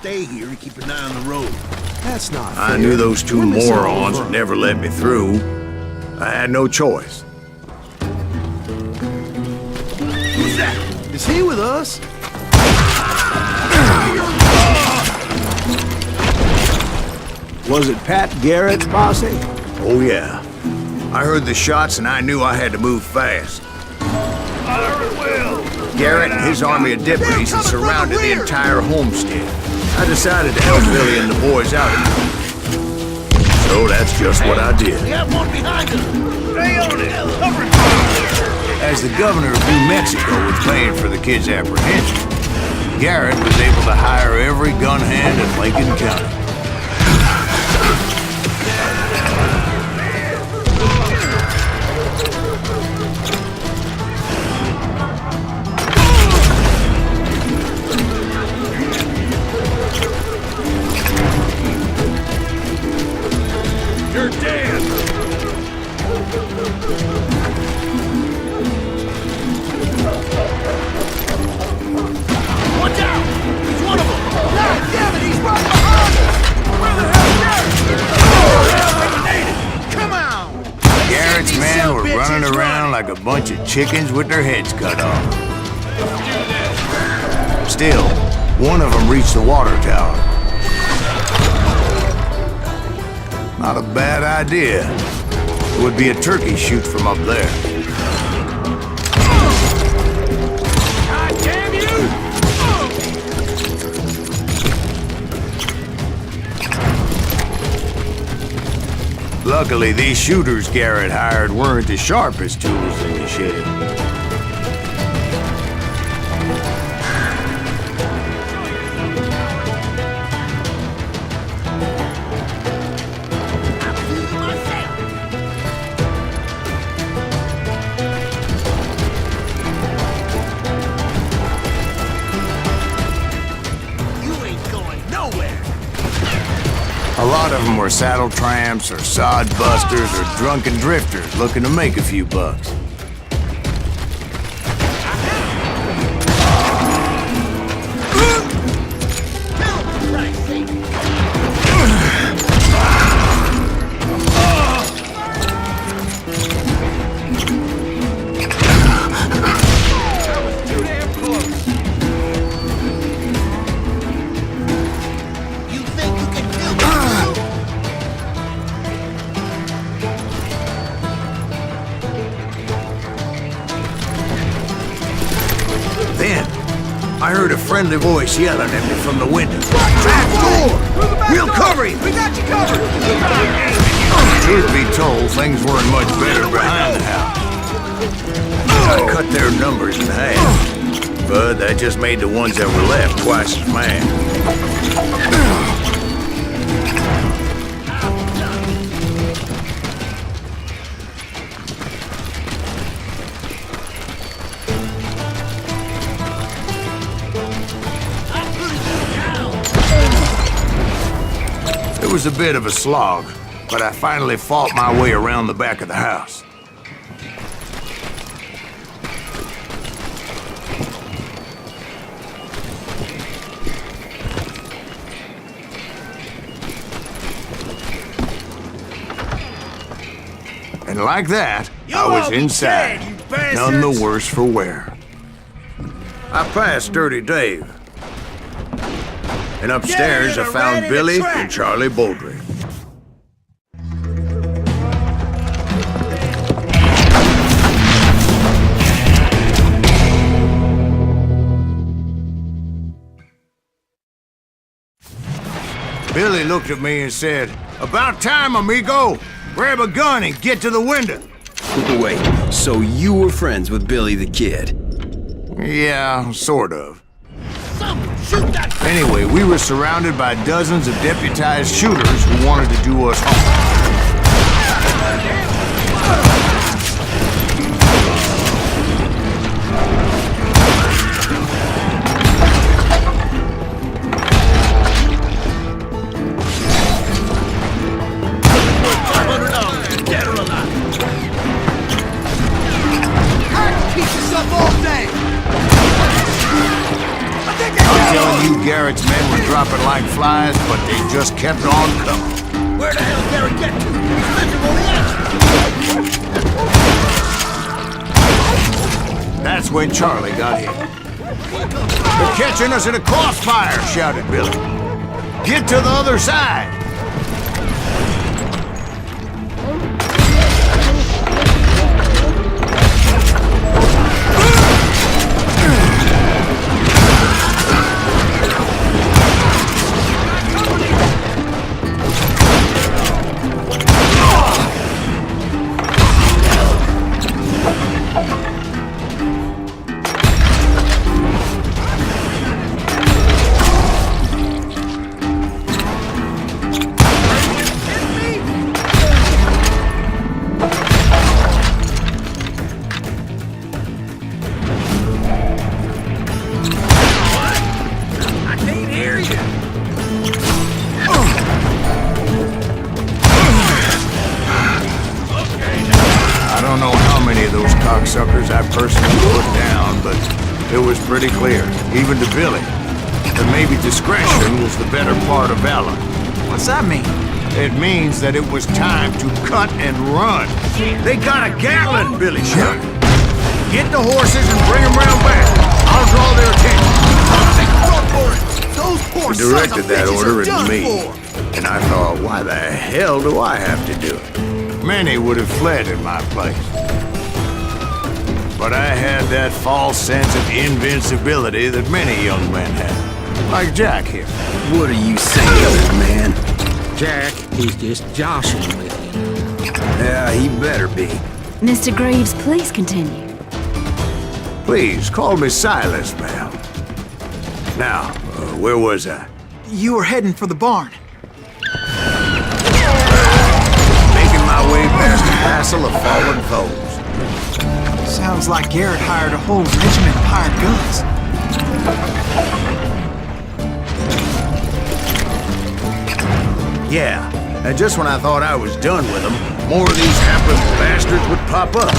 stay here and keep an eye on the road. That's not fair. I knew those two When this all morons over? would never let me through. I had no choice. Who's that? Is he with us? Was it Pat Garrett's posse? Oh yeah. I heard the shots and I knew I had to move fast. Garrett and his army of deputies had surrounded the entire homestead. I decided to help Billy and the boys out. So that's just what I did. We have one behind us. Stay on it. Cover it. As the governor of New Mexico was paying for the kids' apprehension, Garrett was able to hire every gun hand in Lincoln County. You're dead. Watch out! He's one of them! God damn it, he's right behind us! Where the hell is Garrett? Come on! Garrett's men were running around like a bunch of chickens with their heads cut off. Still, one of them reached the water tower. Not a bad idea. It would be a turkey shoot from up there. God damn you! Luckily, these shooters Garrett hired weren't as sharp as tools in the shed. A lot of them were saddle tramps or sod busters or drunken drifters looking to make a few bucks. Then, I heard a friendly voice yelling at me from the window. Back door! We'll cover you! We got you covered! Truth be told, things weren't much better behind the house. I cut their numbers in half, but that just made the ones that were left twice as mad. It was a bit of a slog, but I finally fought my way around the back of the house. And like that, I was inside, none the worse for wear. I passed Dirty Dave. And upstairs, I found Billy and Charlie Baldry. Billy looked at me and said, "About time, amigo. Grab a gun and get to the window." Wait, so you were friends with Billy the Kid? Yeah, sort of. Shoot that! Anyway, we were surrounded by dozens of deputized shooters who wanted to do us harm. Dead or alive! I can keep this up all day! I'm telling you, Garrett's men were driving dropping like flies, but they just kept on coming. Where the hell did Garrett get to? He's living on the edge. That's when Charlie got hit. They're catching us in a crossfire, shouted Billy. Get to the other side. Suckers I personally put down, but it was pretty clear, even to Billy, that maybe discretion was the better part of valor. What's that mean? It means that it was time to cut and run. They got a Gatling, Billy shouted. Get the horses and bring them round back. I'll draw their attention. Those poor He directed that order at at me, and I thought, why the hell do I have to do it? Many would have fled in my place. But I had that false sense of invincibility that many young men have. Like Jack here. What are you saying, old man? Jack, he's just joshing with you. Yeah, he better be. Mr. Greaves, please continue. Please, call me Silas, ma'am. Now, where was I? You were heading for the barn. Making my way past a passel of fallen foes. Sounds like Garrett hired a whole regiment of hired guns. Yeah, and just when I thought I was done with them, more of these hapless bastards would pop up.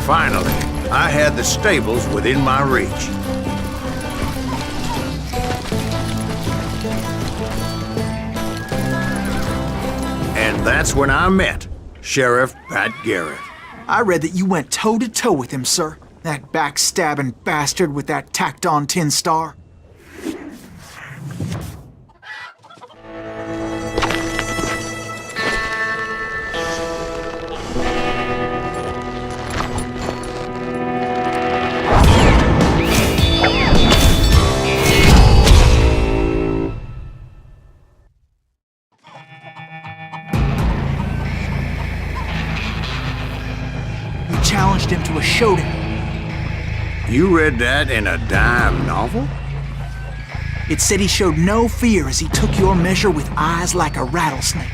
Finally, I had the stables within my reach. And that's when I met Sheriff Pat Garrett. I read that you went toe-to-toe with him, sir. That backstabbing bastard with that tacked-on tin star. Challenged him to a showdown. You read that in a dime novel? It said he showed no fear as he took your measure with eyes like a rattlesnake.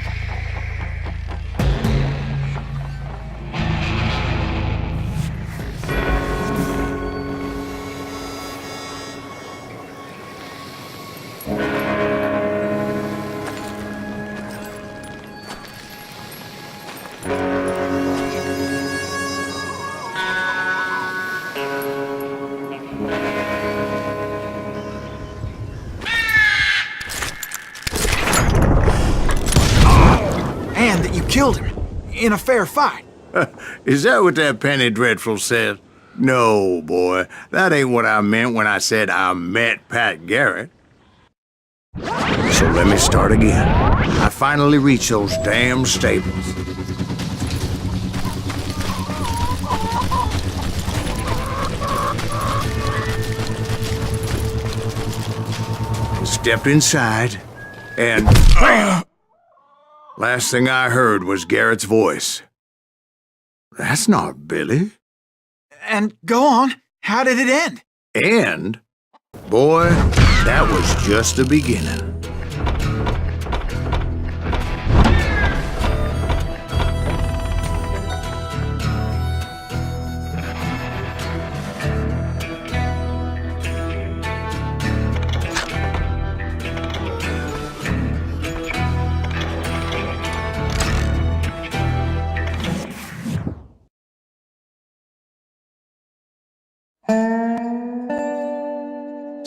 And that you killed him in a fair fight. Is that what that penny dreadful said? No, boy. That ain't what I meant when I said I met Pat Garrett. So let me start again. I finally reached those damn stables. Stepped inside, and last thing I heard was Garrett's voice. That's not Billy. And go on, how did it end? And, boy, that was just the beginning.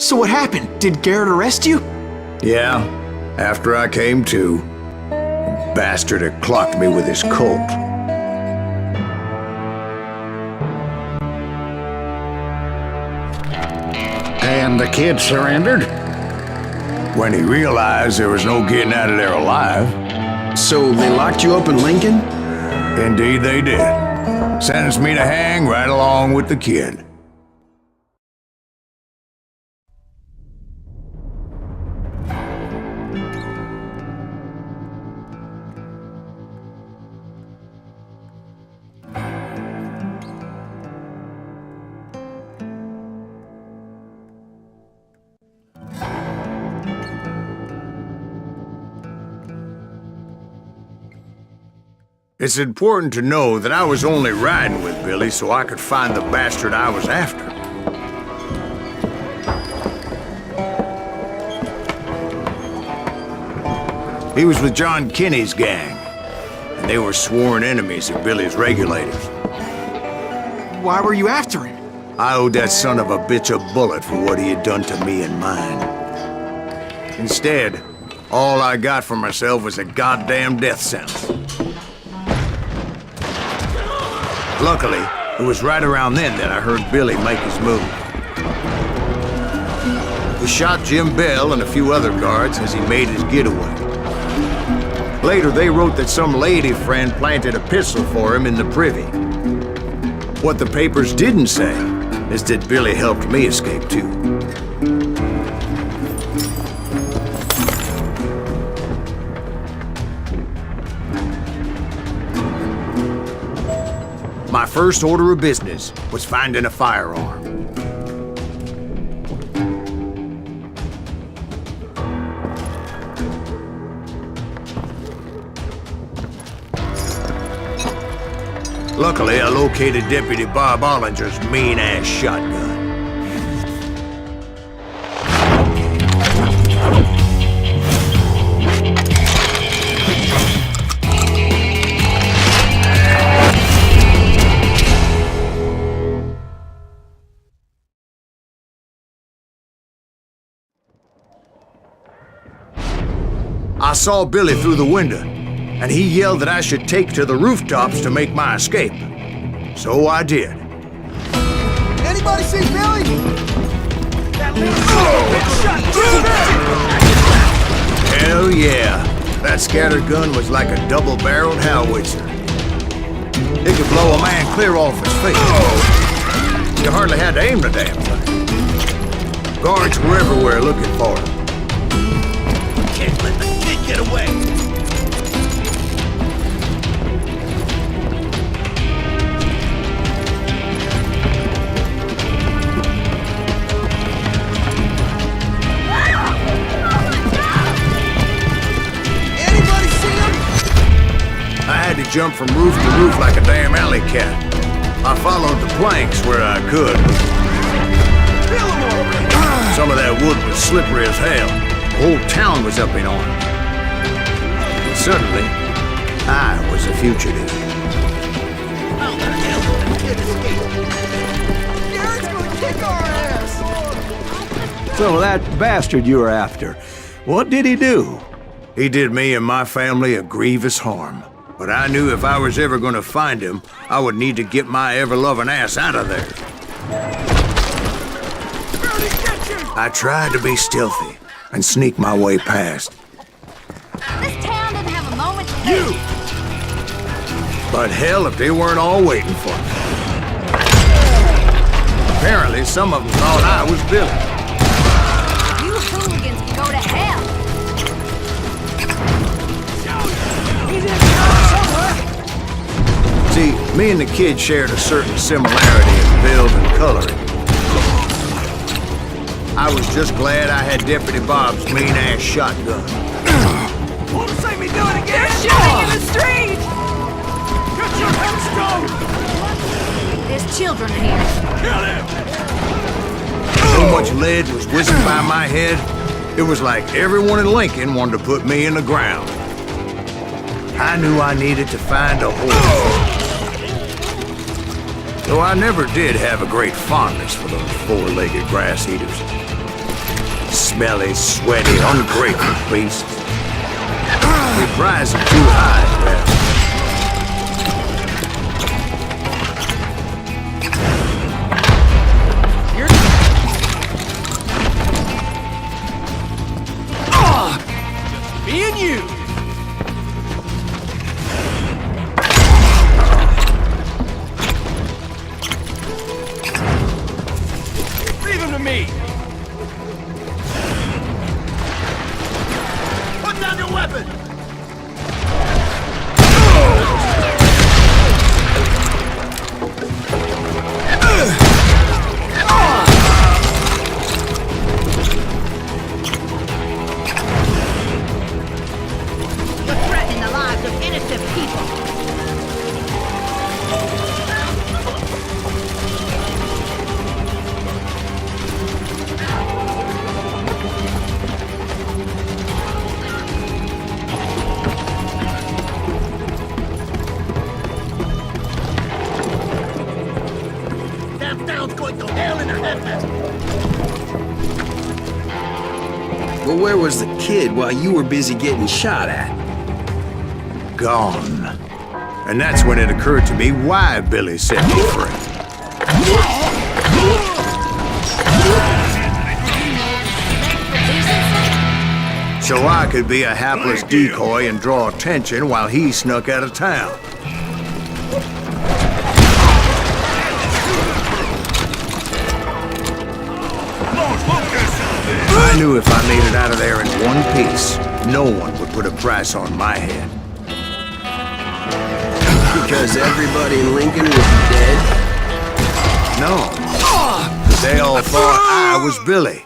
So what happened? Did Garrett arrest you? Yeah, after I came to, the bastard had clocked me with his Colt. And the kid surrendered? When he realized there was no getting out of there alive. So they locked you up in Lincoln? Indeed they did. Sentenced me to hang right along with the kid. It's important to know that I was only riding with Billy so I could find the bastard I was after. He was with John Kinney's gang, and they were sworn enemies of Billy's regulators. Why were you after him? I owed that son of a bitch a bullet for what he had done to me and mine. Instead, all I got for myself was a goddamn death sentence. Luckily, it was right around then that I heard Billy make his move. He shot Jim Bell and a few other guards as he made his getaway. Later, they wrote that some lady friend planted a pistol for him in the privy. What the papers didn't say is that Billy helped me escape too. My first order of business was finding a firearm. Luckily, I located Deputy Bob Ollinger's mean-ass shotgun. I saw Billy through the window, and he yelled that I should take to the rooftops to make my escape. So I did. Anybody see Billy? Hell yeah. That scatter gun was like a double-barreled howitzer. It could blow a man clear off his feet. You hardly had to aim the damn thing. Guards were everywhere looking for him. Can't let the kid get away! Anybody see him? I had to jump from roof to roof like a damn alley cat. I followed the planks where I could. Some of that wood was slippery as hell. The whole town was up in arms. And suddenly, I was a fugitive. How the hell did the kid escape? Garrett's gonna kick our ass! So that bastard you were after, what did he do? He did me and my family a grievous harm. But I knew if I was ever gonna find him, I would need to get my ever-loving ass out of there. I tried to be stealthy and sneak my way past. This town doesn't have a moment to think. But hell, if they weren't all waiting for me. Apparently, some of them thought I was Billy. You hooligans can go to hell. See, me and the kid shared a certain similarity in build and coloring. I was just glad I had Deputy Bob's mean-ass shotgun. Won't see me do it again! They're shooting in the street! Get your headstone! There's children here. Kill him! So much lead was whizzing by my head, it was like everyone in Lincoln wanted to put me in the ground. I knew I needed to find a horse. Though I never did have a great fondness for those four-legged grass eaters. Smelly, sweaty, ungrateful beast. We prize him too high, well. Being you! Leave him to me! Put down your weapon! Well, where was the kid while you were busy getting shot at? Gone. And that's when it occurred to me why Billy set me free. So I could be a hapless decoy and draw attention while he snuck out of town. I knew if I made it out of there in one piece, no one would put a price on my head. Because everybody in Lincoln was dead? No. They all thought I was Billy.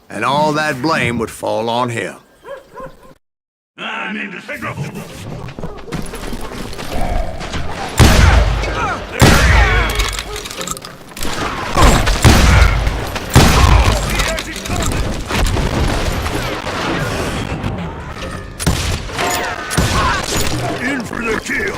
And all that blame would fall on him. I'm indescribable. In for the kill.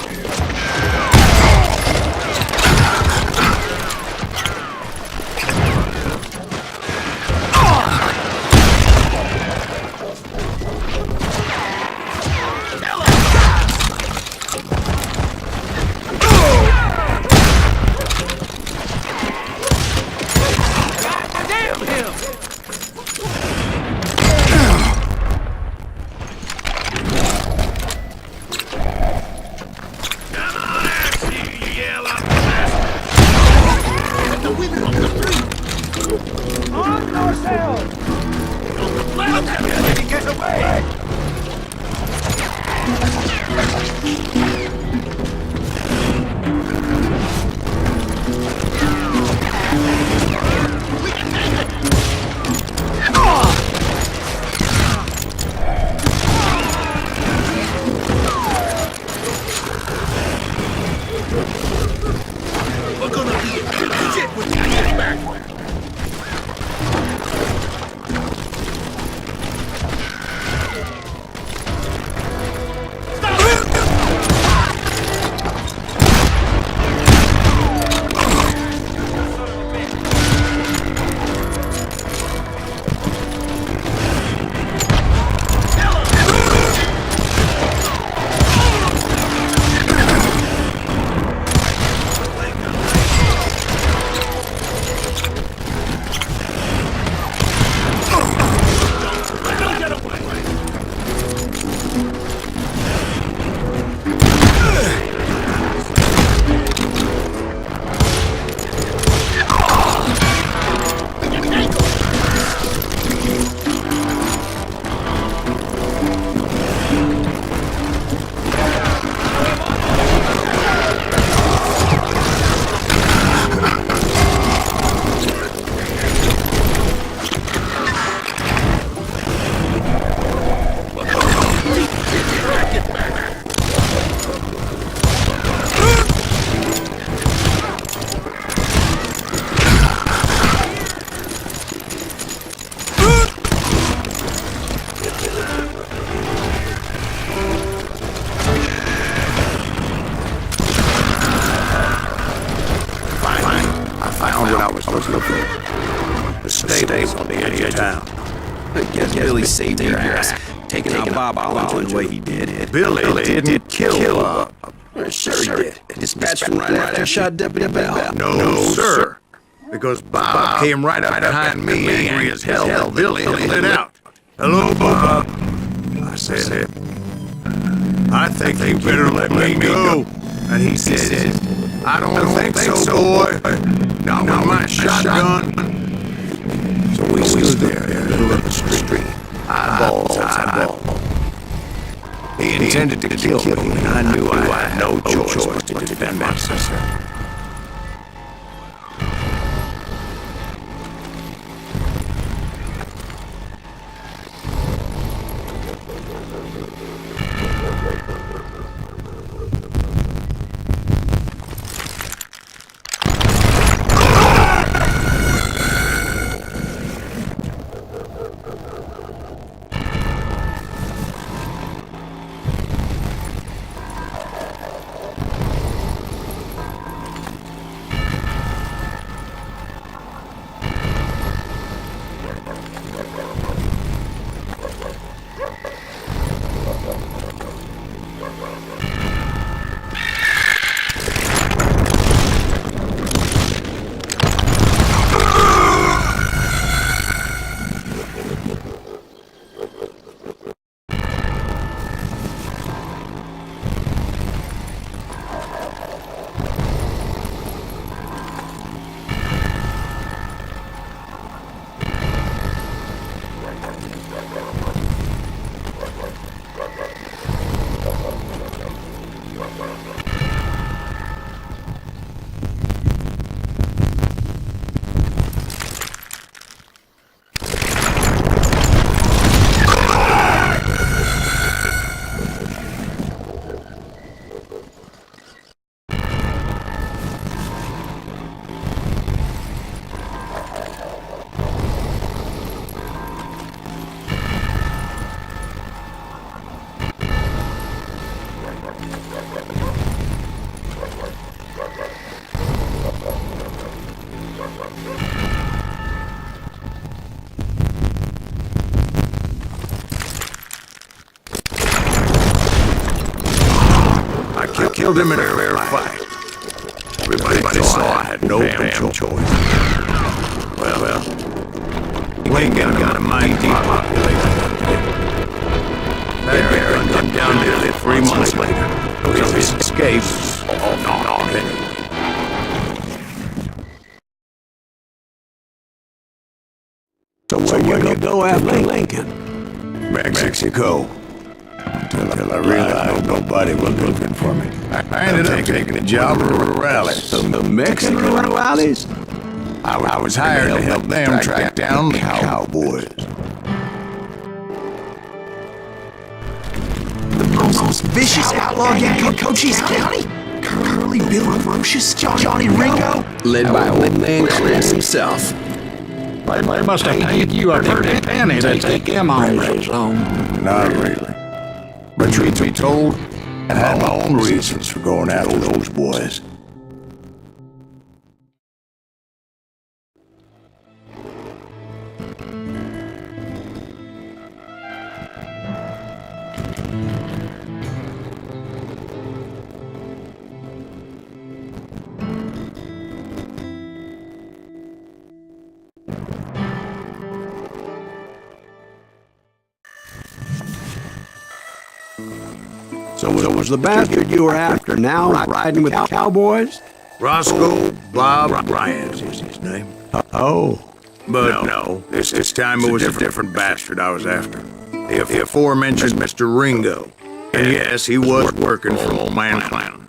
The stable on the edge of town. I guess Billy saved your ass, taking out Bob Hollinger the way he did. Billy didn't kill Bob. Sure he did. Dispatched him right after I shot Deputy Bell. No, sir. Because Bob came right up behind me, angry as hell. Billy lit out. Hello, Bob. I said, I think you better let me go. And he says, I don't think so, boy. Not with my shotgun. So we stood there in the middle of the street. Eyeball to eyeball. He intended to kill me, and I knew I had no choice but to defend myself. Killed him in a fair fight. Everybody saw I had no damn choice. Well, Lincoln got a mighty population. There, got down nearly 3 months later. His escapes on anyway. So where you go after Lincoln? Mexico. Till I realized nobody was looking for me. I ended up taking a job at a rally. The Mexican rallies? I was hired to help them track down the cowboys. The most vicious outlaw gang in Cochise County? Curly Bill Ferocious, Johnny Ringo? Led by old man Chris himself. They must have paid you a pretty penny to take them hombres home. Not really. But truth be told, I had my own reasons for going after those boys. So it was the bastard you were after now riding with cowboys? Roscoe Bob Bryant is his name. Oh. But no, this time it was a different bastard I was after. The aforementioned Mr. Ringo. And yes, he was working for old man Clown.